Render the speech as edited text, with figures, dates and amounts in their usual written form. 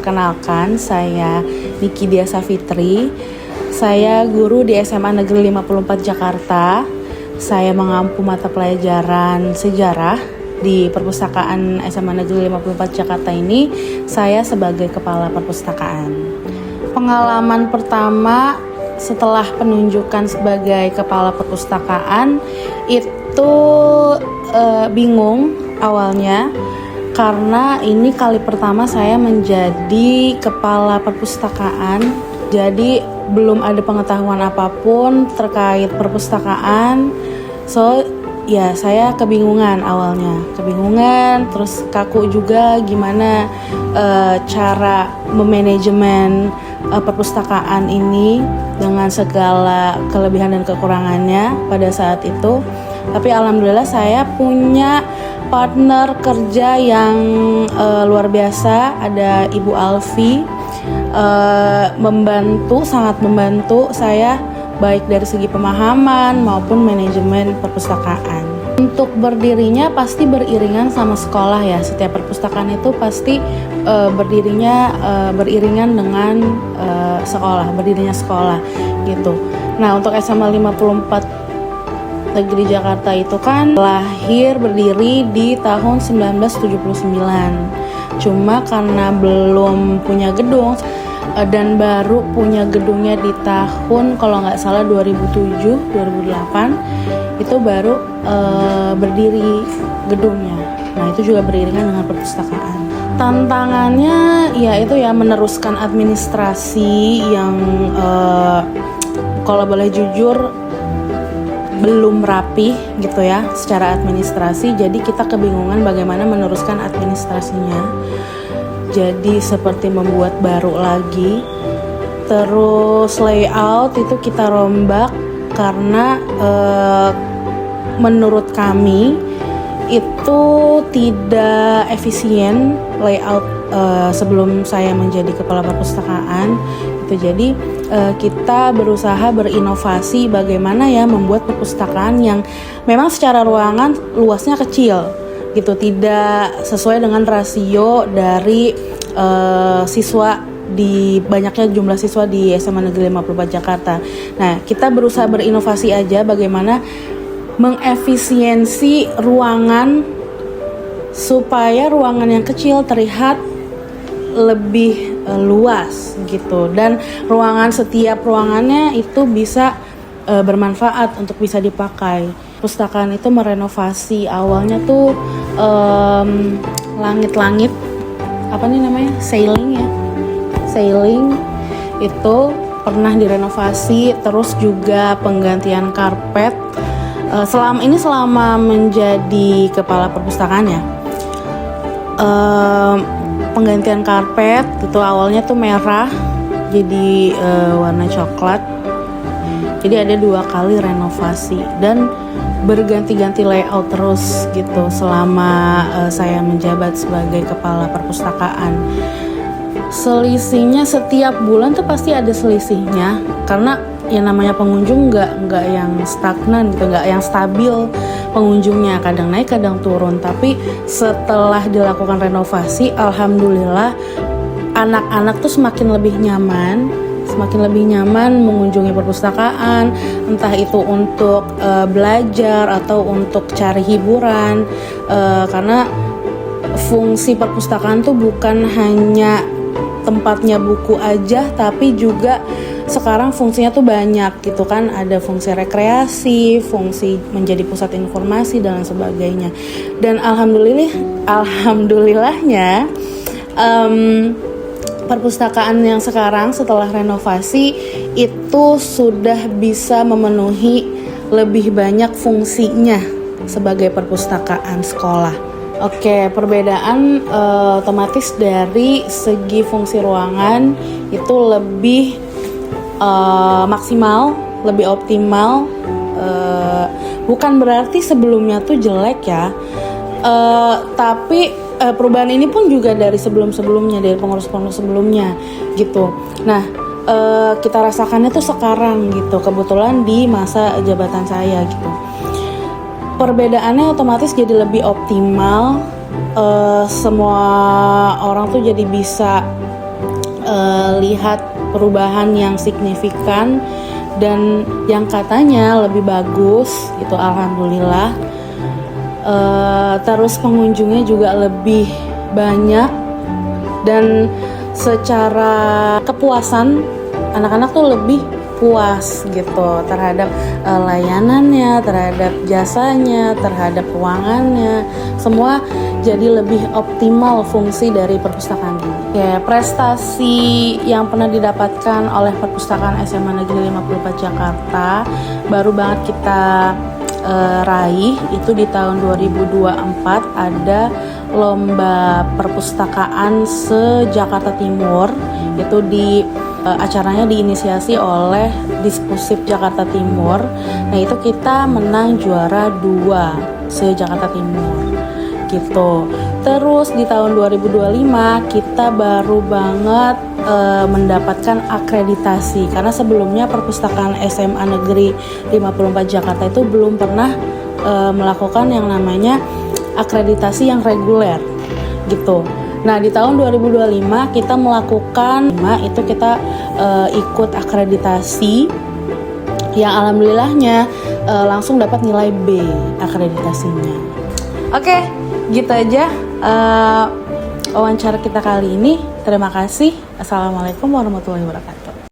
Perkenalkan, saya Niki Dia Safitri. Saya guru di SMA Negeri 54 Jakarta. Saya mengampu mata pelajaran sejarah di perpustakaan SMA Negeri 54 Jakarta ini. Saya sebagai kepala perpustakaan. Pengalaman pertama setelah penunjukan sebagai kepala perpustakaan itu bingung awalnya, karena ini kali pertama saya menjadi kepala perpustakaan. Jadi belum ada pengetahuan apapun terkait perpustakaan. So ya saya kebingungan awalnya, terus kaku juga gimana cara memanajemen perpustakaan ini dengan segala kelebihan dan kekurangannya pada saat itu. Tapi alhamdulillah saya punya partner kerja yang luar biasa. Ada Ibu Alfi, sangat membantu saya baik dari segi pemahaman maupun manajemen perpustakaan. Untuk berdirinya pasti beriringan sama sekolah ya. Setiap perpustakaan itu pasti beriringan dengan berdirinya sekolah gitu. Nah, untuk SMA 54 Negeri Jakarta itu kan berdiri di tahun 1979. Cuma karena belum punya gedung dan baru punya gedungnya di tahun kalau nggak salah 2007-2008 itu baru berdiri gedungnya. Nah, itu juga beriringan dengan perpustakaan. Tantangannya ya itu ya, meneruskan administrasi yang kalau boleh jujur belum rapih gitu ya secara administrasi. Jadi kita kebingungan bagaimana meneruskan administrasinya. Jadi seperti membuat baru lagi. Terus layout itu kita rombak karena menurut kami itu tidak efisien layout sebelum saya menjadi kepala perpustakaan itu. Jadi kita berusaha berinovasi bagaimana ya membuat perpustakaan yang memang secara ruangan luasnya kecil gitu, tidak sesuai dengan rasio dari siswa, di banyaknya jumlah siswa di SMA Negeri 54 Jakarta. Nah, kita berusaha berinovasi aja bagaimana mengefisiensi ruangan supaya ruangan yang kecil terlihat lebih luas gitu, dan setiap ruangannya itu bisa bermanfaat untuk bisa dipakai. Perpustakaan itu merenovasi awalnya tuh langit-langit sailing itu pernah direnovasi. Terus juga penggantian karpet selama menjadi kepala perpustakaan ya. Penggantian karpet itu awalnya tuh merah jadi warna coklat. Jadi ada 2 kali renovasi dan berganti-ganti layout terus gitu selama saya menjabat sebagai kepala perpustakaan. Selisihnya setiap bulan tuh pasti ada selisihnya, karena yang namanya pengunjung nggak yang stagnan gitu, nggak yang stabil pengunjungnya, kadang naik kadang turun. Tapi setelah dilakukan renovasi, alhamdulillah anak-anak tuh semakin lebih nyaman mengunjungi perpustakaan, entah itu untuk belajar atau untuk cari hiburan, karena fungsi perpustakaan tuh bukan hanya tempatnya buku aja, tapi juga sekarang fungsinya tuh banyak gitu kan. Ada fungsi rekreasi, fungsi menjadi pusat informasi dan sebagainya. Dan alhamdulillahnya perpustakaan yang sekarang setelah renovasi itu sudah bisa memenuhi lebih banyak fungsinya sebagai perpustakaan sekolah. Oke, perbedaan otomatis dari segi fungsi ruangan itu lebih maksimal, lebih optimal. Bukan berarti sebelumnya tuh jelek ya, tapi perubahan ini pun juga dari sebelum-sebelumnya, dari pengurus-pengurus sebelumnya gitu. Nah, kita rasakannya tuh sekarang gitu, kebetulan di masa jabatan saya gitu. Perbedaannya otomatis jadi lebih optimal. Semua orang tuh jadi bisa lihat perubahan yang signifikan dan yang katanya lebih bagus itu alhamdulillah. Terus pengunjungnya juga lebih banyak dan secara kepuasan anak-anak tuh lebih puas gitu terhadap layanannya, terhadap jasanya, terhadap ruangannya, semua jadi lebih optimal fungsi dari perpustakaan ini. Ya, prestasi yang pernah didapatkan oleh Perpustakaan SMA Negeri 54 Jakarta baru banget kita raih itu di tahun 2024 ada lomba perpustakaan se-Jakarta Timur itu acaranya diinisiasi oleh Dispusip Jakarta Timur. Nah itu kita menang juara 2 se-Jakarta Timur gitu. Terus di tahun 2025 kita baru banget mendapatkan akreditasi karena sebelumnya Perpustakaan SMA Negeri 54 Jakarta itu belum pernah melakukan yang namanya akreditasi yang reguler gitu. Nah di tahun 2025 kita melakukan itu kita ikut akreditasi yang alhamdulillahnya langsung dapat nilai B akreditasinya. Oke, gitu aja wawancara kita kali ini. Terima kasih. Assalamualaikum warahmatullahi wabarakatuh.